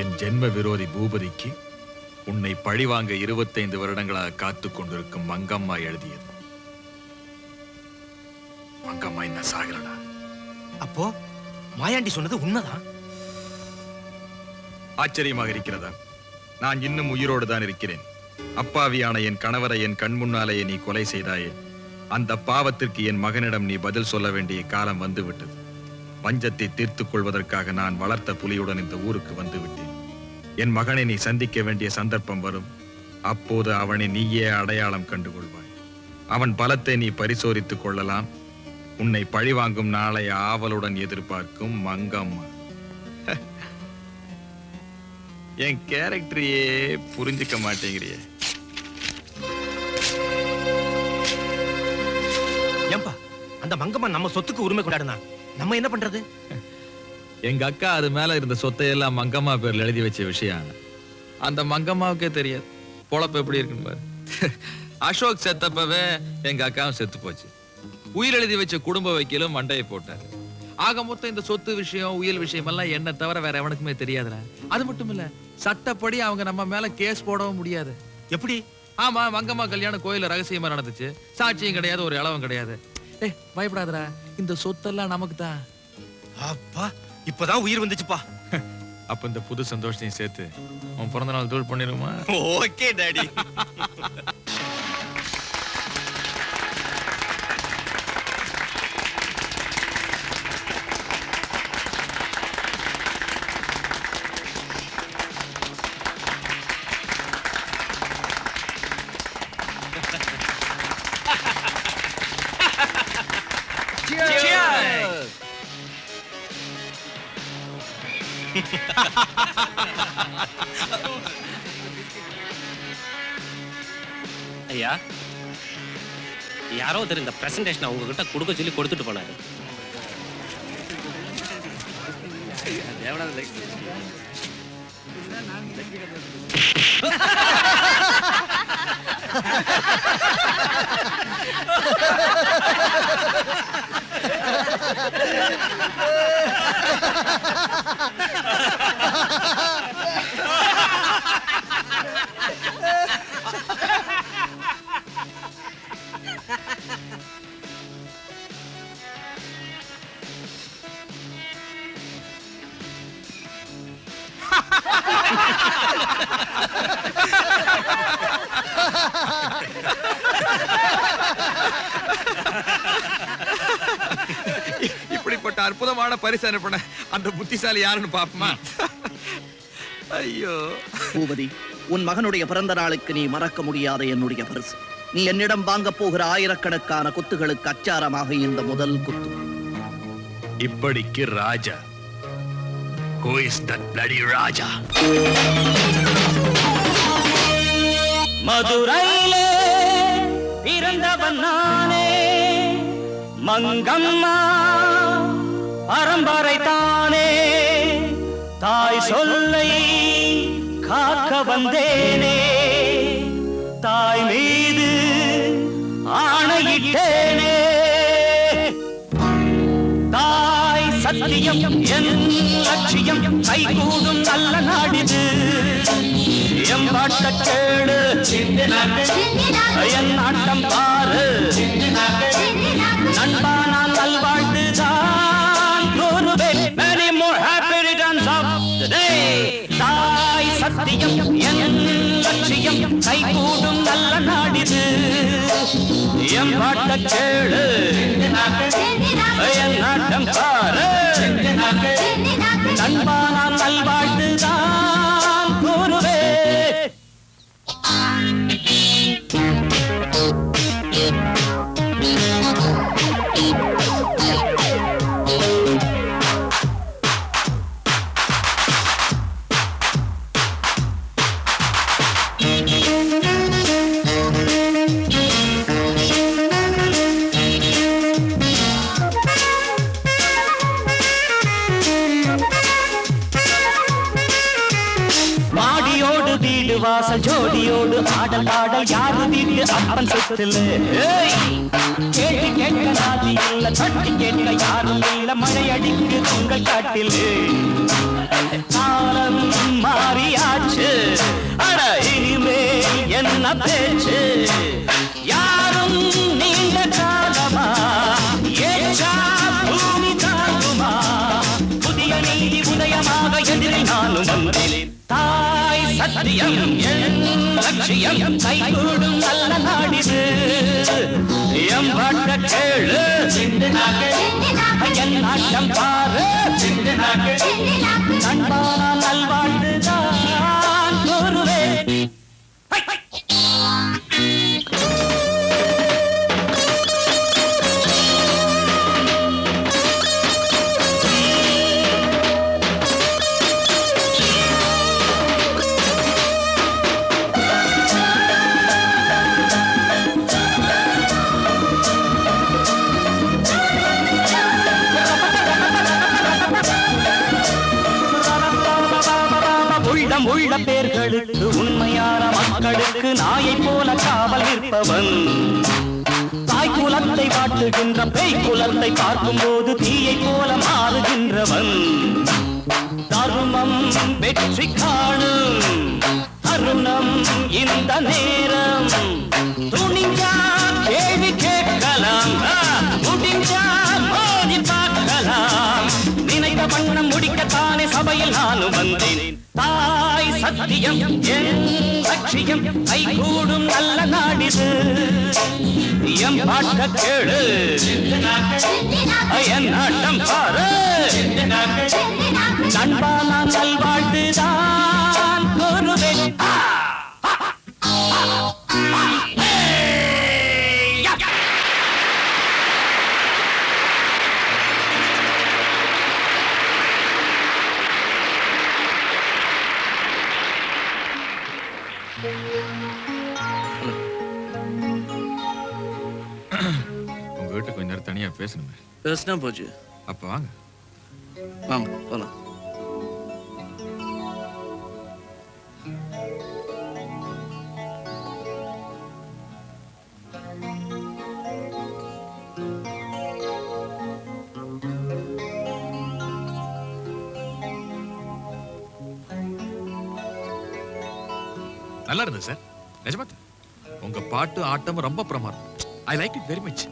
என் ஜென்ம விரோதி பூபதிக்கு உன்னை பழிவாங்க 25 வருடங்களாக காத்துக் கொண்டிருக்கும் மங்கம்மா எழுதியது. மங்கம்மா என்ன சாகலடா. அப்போ மாயாண்டி சொன்னது உண்மைதான். ஆச்சரியமாக இருக்கிறதா? நான் இன்னும் உயிரோடு தான் இருக்கிறேன். அப்பாவியான என் கணவரை என் கண் முன்னாலேயே நீ கொலை செய்தாயே, அந்த பாவத்திற்கு என் மகனிடம் நீ பதில் சொல்ல வேண்டிய காலம் வந்துவிட்டது. பஞ்சத்தை தீர்த்துக் கொள்வதற்காக நான் வளர்த்த புலியுடன் இந்த ஊருக்கு வந்து விட்டேன். என் மகனை நீ சந்திக்க வேண்டிய சந்தர்ப்பம் வரும். அப்போது அவனை நீயே அடையாளம் கண்டுகொள்வாய். அவன் பலத்தை நீ பரிசோதித்துக் கொள்ளலாம். உன்னை பழிவாங்கும் நாளை ஆவலுடன் எதிர்பார்க்கும் மங்கம்மா. என் கேரக்டரையே புரிஞ்சுக்க மாட்டேங்கிறியே. ஏம்பா, அந்த மங்கம்மா நம்ம சொத்துக்கு உரிமை கொண்டாடுனா நம்ம என்ன பண்றது? எங்க அக்கா அது மேல இருந்த சொத்தை எல்லாம் மங்கம்மா பேர்ல எழுதி வச்ச விஷயம் அந்த மங்கம்மாவுக்கே தெரியாது. பொழப்பு எப்படி இருக்குன்னு பாரு. அசோக் செத்தப்பவே எங்க அக்காவும் செத்து போச்சு. உயிர் எழுதி வச்ச குடும்ப வைக்கலும் மண்டையை போட்டாரு. ஆக மொத்தம் இந்த சொத்து விஷயம் உயிர் விஷயம் எல்லாம் என்ன தவிர வேற எவனுக்குமே தெரியாதுல. அது மட்டும் இல்ல, சட்டப்படி அவங்க நம்ம மேல கேஸ் போடவும் முடியாது. எப்படி? ஆமா, மங்கம்மா கல்யாணம் கோயில ரகசியமா நடந்துச்சு. சாட்சியும் கிடையாது, ஒரு இளவும் கிடையாது. பயப்படாதடா, இந்த சொத்தெல்லாம் நமக்கு தான். அப்பா, இப்பதான் உயிர் வந்துச்சுப்பா. அப்ப இந்த புது சந்தோஷத்தையும் சேர்த்து உன் பிறந்த நாள் தூள் பண்ணிருமா? Okay daddy. ஐயா, யாரோ ஒருத்தர் இந்த பிரசன்டேஷன் உங்ககிட்ட கொடுக்க சொல்லி கொடுத்துட்டு போனாரு. இப்படிப்பட்ட அற்புதமான பரிசு அனுப்பின அந்த புத்திசாலி யாருன்னு பாப்போமா? ஐயோ பூபதி, உன் மகனுடைய பிறந்த நாளுக்கு நீ மறக்க முடியாத என்னுடைய பரிசு. நீ என்னிடம் வாங்க போகிற ஆயிரக்கணக்கான குத்துகளுக்கு அச்சாரமாக இந்த முதல் குத்து. இப்படிக்கு ராஜா. Who is that bloody ராஜா? மதுரையிலே பிறந்தவன் நானே, மங்கம்மா பரம்பரை தானே, தாய் சொல்லை காக்க வந்தேனே, தாய் மீது ஆணையிட்டேனே, தாய் சத்தியம் என் லட்சியம், கைகூடும் நல்ல நாடிது, எம்பாட்ட கேடு என் நாட்டம் பாரு, நண்பா நான் நல்வாழ்த்துதான் கூறுவேன். Many more happy returns of the day. தாய் சத்தியம் என் லட்சியம், கைகூடும் நல்ல நாடிது, எம்பாட்ட கேடு என் நாட்டம் பாரு, நண்பா நான் நல்வாழ்த்துதான் கூறுவேன். வாசல் ஜோடியோடு ஆடல் பாடல் யாரு வீட்டு அப்பன் சொத்துல, கேட்டு கேட்க நாதி இல்ல, தட்டி கேட்க யாரும் இல்ல, மழை அடிக்கு உங்கள் காட்டில் காலம் மாறியாச்சு அட இனிமேல் என்ன பேச்சு யாரும் நீண்ட காலமா ஏற்றா பூமி தாங்குமா புதிய நீதி உதயமாக எதிரை நானும் வந்தேன் தாய் சத்தியம் என் லட்சியம் கைகூடும் நல்ல நாடிது எம் பாட்ட கேளு என் நாட்டம் பாரு நண்பான நல்வாழ்வுதான் கூறுவேன் உள்ள பேர்களுக்கு உண்மையான மக்களுக்கு நாயை போல காவல் நிற்பவன் தாய் குலத்தை காட்டுகின்ற பேய் குலத்தை பார்க்கும் போது தீயை போல மாறுகின்றவன் தருமம் வெற்றி காணும் தருணம் இந்த நேரம் துணிஞ்சா கேள்வி கேட்கலாம் முடிஞ்சா மோதி பார்க்கலாம் நினைத்த வண்ணம் முடிக்கத்தானே சபையில் நானும் வந்தேன் தாய் சத்தியம் என் லட்சியம் கைகூடும் நல்ல நாடிது எம் பாட்ட கேளு என் நாட்டம் பாரு நண்பான நல்வாழ்வுதான் கூறுவேன் உங்ககிட்ட கொஞ்ச நேரம் தனியா பேசணுமே. பேசினா போச்சு. அப்ப வாங்க. வாங்க போலாம். நல்லா இருந்தது சார். நிஜமா உங்க பாட்டு ஆட்டம் ரொம்ப பிரமாதம். I like it very much.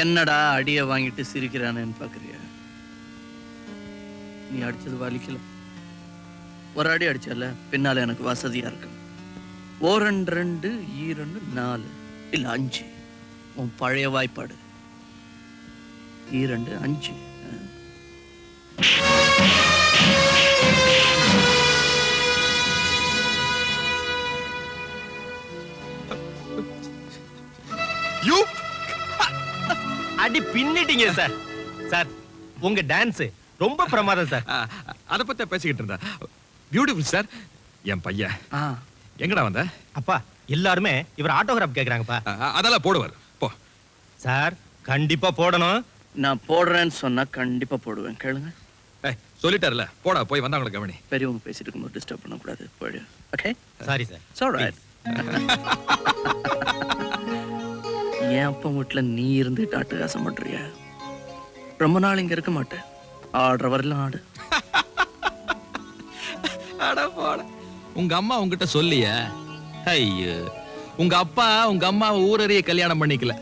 என்னடா அடிய வாங்கிட்டு சிரிக்கிறானேன்னு பாக்குறியா? நீ அடிச்சது வலிக்கல. ஒரு அடி அடிச்சல பின்னால எனக்கு வசதியா இருக்கு. 1 2 2 4 இல்ல 5 உன் பழைய வாய்ப்பாடு 2 5. யூ அடி பின்னிட்டீங்க சார். சார் உங்க டான்ஸ் ரொம்ப பிரமாதம் சார். அத பத்தி பேசிக்கிட்டு இருந்தா. Beautiful sir. என் பையன் எங்கடா வந்த? அப்பா எல்லாருமே இவர் ஆட்டோகிராஃப் கேக்குறாங்கப்பா. அதெல்லாம் போடுவார். போ சார். கண்டிப்பா போடணும். நான் போடுறேன்னு சொன்னா கண்டிப்பா போடுவேன். கேளுங்க. சொல்லிட்டார்ல போடா. போய் வந்தவங்களை கவனி. பெரியவங்க பேசிட்டு இருக்கும்போது டிஸ்டர்ப் பண்ண கூடாது. போயிடு. Okay sorry sir. It's alright. என் அப்பா வீட்டுல நீ இருந்து அட்டகாசம் பண்றிய. ரொம்ப நாள் இங்க இருக்க மாட்டேன். ஆடுற வரலாம் ஆடு. அட போட. உங்க அம்மா உங்ககிட்ட சொல்லிய? ஐயோ, உங்க அப்பா உங்க அம்மா ஊரறிய கல்யாணம் பண்ணிக்கல.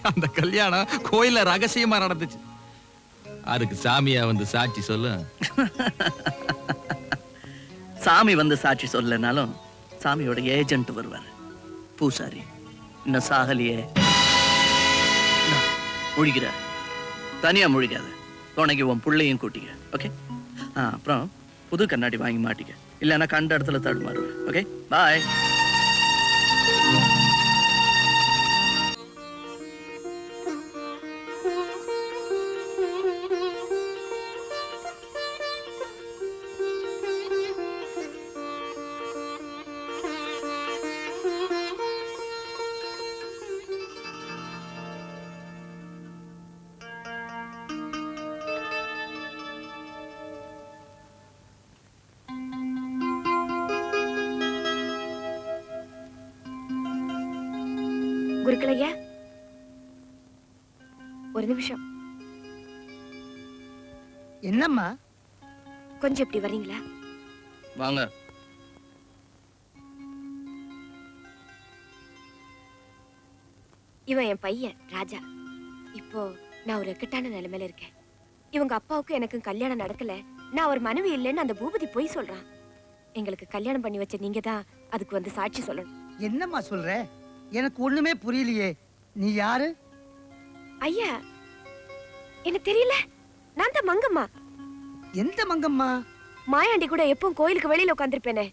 அந்த கல்யாணம் கோயில ரகசியமா நடந்துச்சு. அதுக்கு சாமியா வந்து சாட்சி சொல்லு. சாமி வந்து சாட்சி சொல்லனாலும் சாமியோட ஏஜென்ட் வருவார். பூசாரி இன்னும் சாகலியே. முழிக்கிற தனியா முழிக்காத. துணைக்கு உன் புள்ளையும் கூட்டிக்க. ஓகே. அப்புறம் புது கண்ணாடி வாங்கி மாட்டிக்க. இல்லைன்னா கண்ட இடத்துல தடுமாறுவேன். Okay bye. குருக்களையா, ஒரு நிமிஷம். என்னம்மா? கொஞ்சம் இப்படி வர்றீங்களா? வாங்க. இவன் என் பையன் ராஜா. இப்போ நான் ஒரு இக்கட்டான நிலைமையில இருக்கேன். இவங்க அப்பாவுக்கும் எனக்கும் கல்யாணம் நடக்கல. நான் ஒரு மனைவி இல்லைன்னு அந்த பூபதி போய் சொல்றான். எங்களுக்கு கல்யாணம் பண்ணி வச்ச நீங்க தான் அதுக்கு வந்து சாட்சி சொல்லணும். என்னம்மா சொல்ற? எனக்கு ஒண்ணுமே புரியலையே. நீ யாரு? ஐயா, எனக்கு தெரியல. நான் தான் மங்கம்மா. எந்த மங்கம்மா? மாயாண்டி கூட எப்பவும் கோயிலுக்கு வெளியில உட்காந்துருப்பேனே.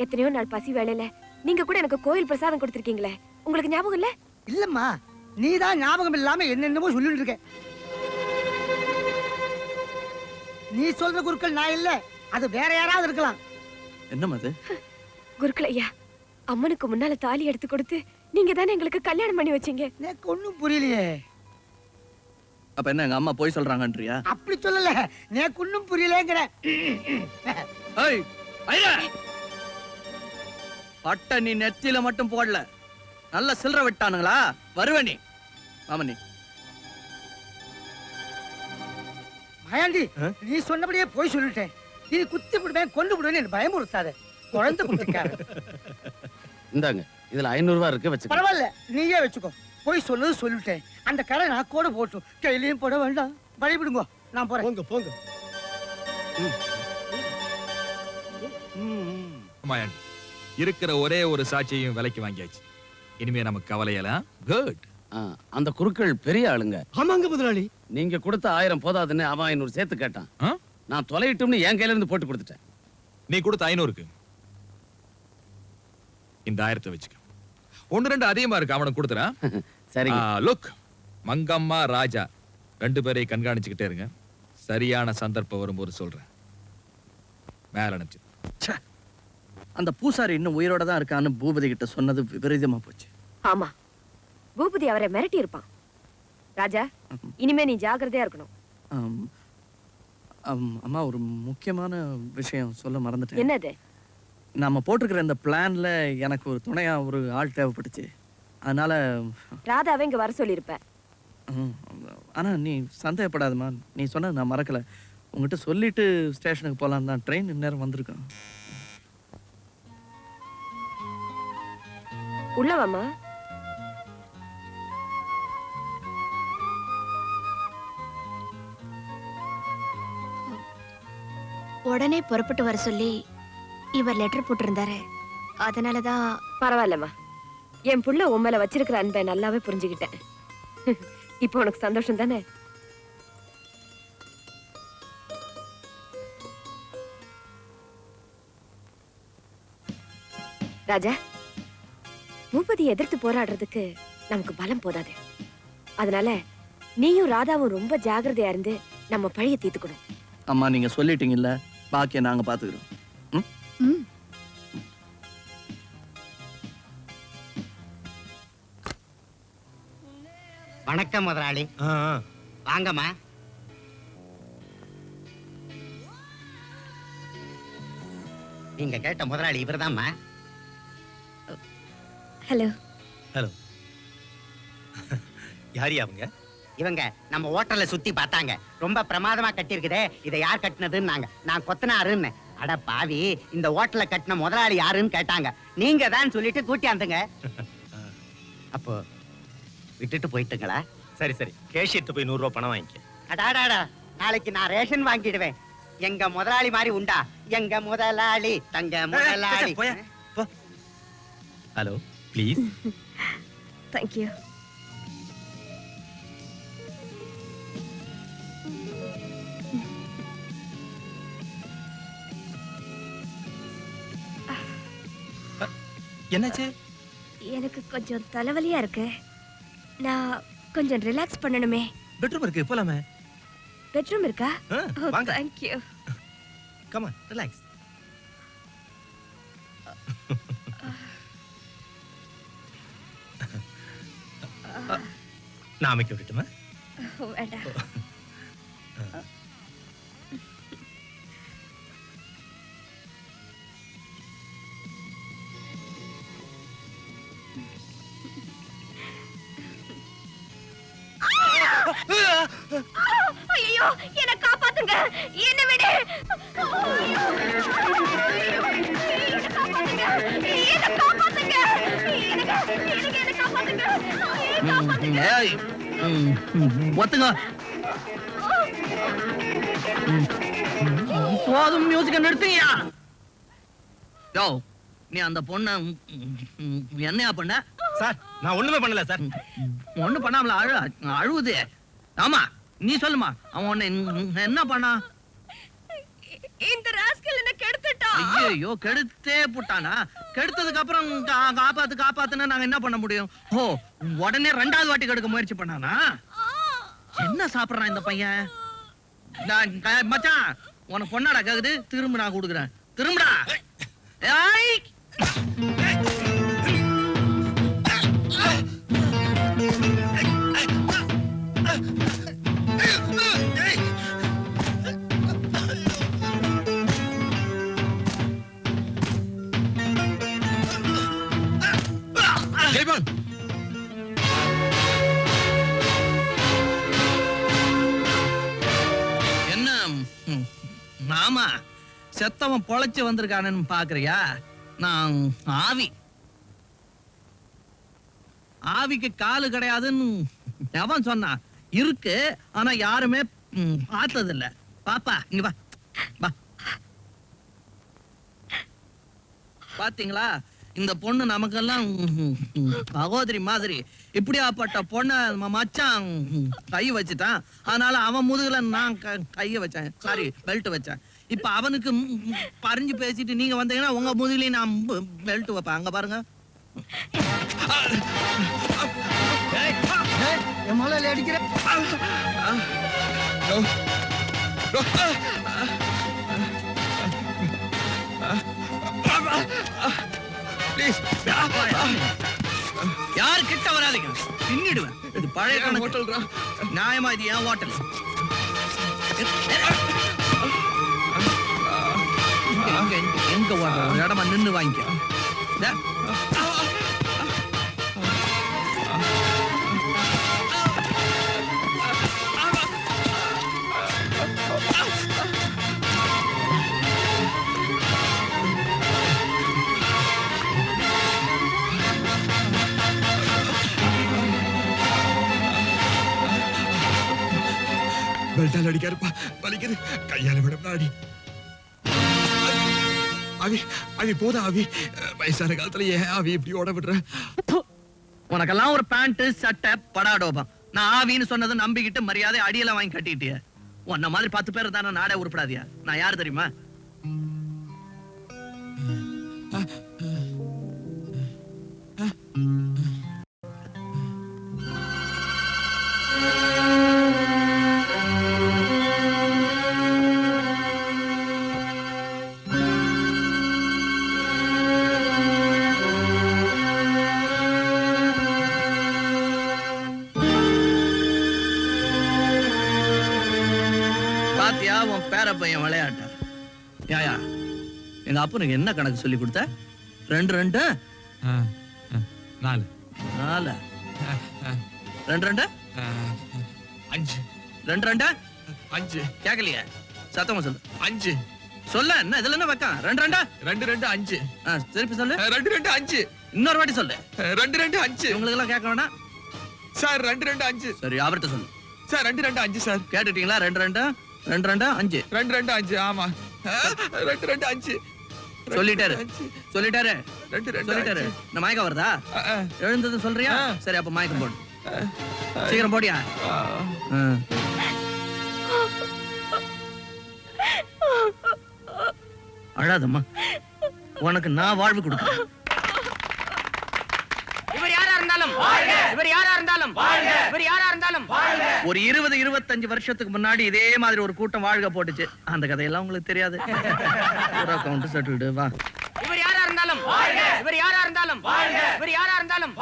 எத்தனையோ நாள் பசி வேலையில நீங்க கூட எனக்கு கோயில் பிரசாதம் கொடுத்திருக்கீங்களே, உங்களுக்கு ஞாபகம் இல்ல? இல்லம்மா, நீதான் ஞாபகம் இல்லாம என்னென்னமோ சொல்லிட்டு இருக்க. நீ சொல்ற குருக்கள் நான் இல்ல, அது வேற யாராவது இருக்கலாம். என்னம்மா அது? குருக்கள் ஐயா, அம்மனுக்கு முன்னால தாலி எடுத்து கொடுத்து நீங்க தானே எங்களுக்கு கல்யாணம் பண்ணி வச்சீங்க. எனக்கு ஒண்ணும் புரியலையே. அப்ப என்ன எங்க அம்மா போய் சொல்றாங்கன்றியா? அப்படி சொல்லல, எனக்கு ஒண்ணும் புரியலங்கிற. ஏய், ஐயா! பட்ட நீ நெத்தியில மட்டும் போடல, நல்ல சில்லற விட்டானுங்களா? வருவனி மாமனி. மாயாண்டி, நீ சொன்னபடியே போய் சொல்லிட்டேன். இது குத்தி விடுவேன், கொண்டு விடுவேன் எனக்கு பயமுறுத்தாத. குழந்தை குட்டிக்கார. இந்தாங்க, இதுல 500 ரூபாய் இருக்கு, வச்சுக்க. பரவாயில்ல, நீயே வச்சுக்கோ. போய் சொன்னது சொல்லிட்டேன். அந்த கடை நான் கூட போட்டும், கையிலையும் போட வேண்டாம். வழிவிடுங்கோ, நான் போறேன். போங்க போங்க. மாயாண்டி, இருக்கிற ஒரே ஒரு சாட்சியையும் விலைக்கு வாங்கியாச்சு. இனிமே நமக்கு கவலையெல்லாம் குட். அந்த குருக்கள் பெரிய ஆளுங்க. ஆமாங்க முதலாளி. நீங்க கொடுத்த 1000 போதாதுன்னு அவன் 500 சேர்த்து கேட்டான். ஆ? நான் தொலையிட்டும்னு என் கையில இருந்து போட்டு கொடுத்துட்டேன். நீ கொடுத்த 500க்கு இந்த 1000 வச்சுக்க. 1-2 அதிகமா இருக்கு, அவனுக்கு கொடுத்துறா. சரிங்க. லுக், மங்கம்மா ராஜா 2 பேரையும் கண்காணிச்சுக்கிட்டே இருங்க. சரியான சந்தர்ப்பம் வரும்போது சொல்றேன். மேல அனுப்பிச்சு. அந்த பூசாரி இன்னும் உயிரோட தான் இருக்கான்னு பூபதி கிட்ட சொன்னது விபரீதமா போச்சு. ஆமா, பூபதி அவரை மிரட்டி இருப்பான். ராஜா, இனிமே நீ ஜாக்கிரதையா இருக்கணும். ஆம், அம்மா, ஒரு முக்கியமான விஷயம் சொல்ல மறந்துட்டேன். என்னது? நாம போட்டிருக்கிற இந்த பிளான்ல எனக்கு ஒரு துணையா ஒரு ஆள் தேவைப்பட்டுச்சு. அதனால ராதாவை இங்க வர சொல்லியிருப்ப. ஆனா நீ சந்தேகப்படாதம்மா, நீ சொன்னது நான் மறக்கல. உங்ககிட்ட சொல்லிட்டு ஸ்டேஷனுக்கு போலாம் தான். ட்ரெயின் இந்நேரம் வந்திருக்கோம். உள்ளவாமா. உடனே புறப்பட்டு வர சொல்லி இவர் லெட்டர் போட்டிருந்தாரு. அதனாலதான். பரவாயில்லம்மா, என் புள்ள உண்மையில வச்சிருக்கிற அன்பை நல்லாவே புரிஞ்சுக்கிட்டேன். இப்போ உனக்கு சந்தோஷம் தானே? ராஜா, பூபதி எதிர்த்து போராடுறதுக்கு நமக்கு பலம் போதாது. அதனால நீயும் ராதாவும் ரொம்ப ஜாக்கிரதையா இருந்து நம்ம பழிய தீர்த்துக்கணும். அம்மா, நீங்க சொல்லிட்டீங்கல்ல, பாக்கிய நாங்க பாத்துக்கிறோம். வணக்கம் முதலாளி. வாங்கம்மா. நீங்க கேட்ட முதலாளி இவர்தாம்மா. ஹலோ. ஹலோ. யாரியா அவங்க? இவங்க நம்ம ஹோட்டல்ல சுத்தி பார்த்தாங்க. ரொம்ப பிரமாதமா கட்டியிருக்குதே, இதை யார் கட்டினதுன்னு நான் கொத்தனாருன்னு. அட பாவி, இந்த ஹோட்டல்ல கட்டின முதலாளி யாருன்னு கேட்டாங்க. நீங்க தான் சொல்லிட்டு கூட்டியாந்துங்க. அப்போ விட்டுட்டு போயிட்டுங்களா? சரி சரி, கேஷியர்ட்ட போய் 100 ரூபாய் பணம் வாங்கிக்க. அடாடாடா, நாளைக்கு நான் ரேஷன் வாங்கிடுவேன். எங்க முதலாளி மாதிரி உண்டா? எங்க முதலாளி தங்க முதலாளி. Hello, please. தேங்க்யூ. என்னாச்சு? எனக்கு கொஞ்சம் தலைவலியா இருக்கு. நான் கொஞ்சம் ரிலாக்ஸ் பண்ணணுமே. பெட்ரூம் இருக்கு, போலாமே. பெட்ரூம் இருக்கா? வாங்க. தேங்க்யூ. Come on, relax. நான் அமைக்க விட்டுட்டுமா? வேண்டாம். ஐயோ என்ன காப்பாத்துங்க, என்ன விடு. ஐயோ, என்ன காப்பாத்துங்க, என்ன காப்பாத்துங்க, என்ன காப்பாத்துங்க. ஏய், ஒத்துங்க. போதும், மியூசிக்க நிறுத்துங்கயா. யோ, நீ அந்த பொண்ண என்னையா பண்ண? சார் நான் ஒண்ணுமே பண்ணல சார். ஒண்ணு பண்ணாமல அழுவுது. ஆமா, நீ சொல்லுமா, அவன் உன்னை என்ன பண்ணா? இந்த ராஸ்கல் என்ன கெடுத்துட்டான். ஐயோ, கெடுத்தே புட்டானா? கெடுத்ததுக்கு அப்புறம் காப்பாத்துனா நாங்க என்ன பண்ண முடியும்? ஓ, உடனே ரெண்டாவது வாட்டி கெடுக்க முயற்சி பண்ணானா? என்ன சாப்பிடுறான் இந்த பையன்? மச்சான், உனக்கு பொண்ணாடா கேக்குது, திரும்ப நான் கொடுக்குறேன். திரும்படா. ஏய், ஜெயபால், என்ன மாமா, செத்தவன் பொழைச்சு வந்திருக்கானு பாக்குறியா? நான் ஆவிக்கு காலு கிடையாதுன்னு எவன் சொன்னா? இருக்கு, ஆனா யாருமே பார்த்தது இல்ல. பாப்பா, இங்க வா வா. பாத்தீங்களா, இந்த பொண்ணு நமக்கெல்லாம் சகோதரி மாதிரி. இப்படியாப்பட்ட பொண்ண மச்சான் கை வச்சுட்டான். அதனால அவன் முதுகுல நான் கைய வச்சேன், சாரி பெல்ட் வச்சேன். இப்ப அவனுக்கு பறிஞ்சு பேசிட்டு நீங்க வந்தீங்கன்னா உங்க முதுகுலயும் நான் பெல்ட் வைப்பேன். அங்க பாருங்க. என் முதல்ல அடிக்கிற. யாரு கிட்ட வராதீங்க, பின்னிடுவேன். இது பழைய கணக்கு. நியாயமா இது என் ஹோட்டல். எங்க ஒரு இடமா நின்னு வாங்கிக்க. பெல்ட்டால் அடிக்காருப்பா, வலிக்குது. கையால விட அடி. அவி போதா அவி, வயசான காலத்துல ஏன் அவி இப்படி ஓட விடுற? உனக்கெல்லாம் ஒரு பேண்ட் சட்டை படாடோபம். நான் ஆவின்னு சொன்னதை நம்பிக்கிட்டு மரியாதை அடியெல்லாம் வாங்கி கட்டிட்டிய. உன்ன மாதிரி 10 பேர் தானே நாடே உருப்படாதியா? நான் யாரு தெரியுமா? பாத்தியா உன் பேர பையன் விளையாட்ட? யாயா, எங்க அப்பனுக்கு என்ன கணக்கு சொல்லி கொடுத்த? 2 2 4 4 2 2 5 2 2 5. கேக்கலையே, சத்தமா சொல்லு. 5 சொல்ல, என்ன இதுல என்ன வைக்க? 2 2 2 2 5. திருப்பி சொல்லு. 2 2 5. இன்னொரு வாட்டி சொல்லு. 2 2 5. உங்களுக்கு எல்லாம் கேட்க வேணாம் சார். 2 2 5. சரி, அவர்கிட்ட சொல்லு. Sir 2 2 5 sir. கேட்டுட்டீங்களா? 2 2 2 2 5. 2 2 5. ஆமா, 2 2 5. சொல்லிட்டாரு. 2 2 சொல்லிட்டாரு. இந்த மயக்கம் வருதா? எழுந்தது சொல்றியா? சரி, அப்ப மயக்கம் போடு. சீக்கிரம் போடியா. அழாதம்மா, உனக்கு நான் வாழ்வு கொடுக்கிறேன். இவர் யாரா இருந்தாலும் இவர் யாரா இருந்தாலும் இவர் யாரா இருந்தாலும் ஒரு 20-25 வருஷத்துக்கு முன்னாடி இதே மாதிரி ஒரு கூட்டம் வாழ்க போட்டுச்சு. அந்த கதையெல்லாம் உங்களுக்கு தெரியாது. Account settled. வா. இவர் யாரா இருந்தாலும் இவர் யாரா இருந்தாலும் இவர் யாரா இருந்தாலும்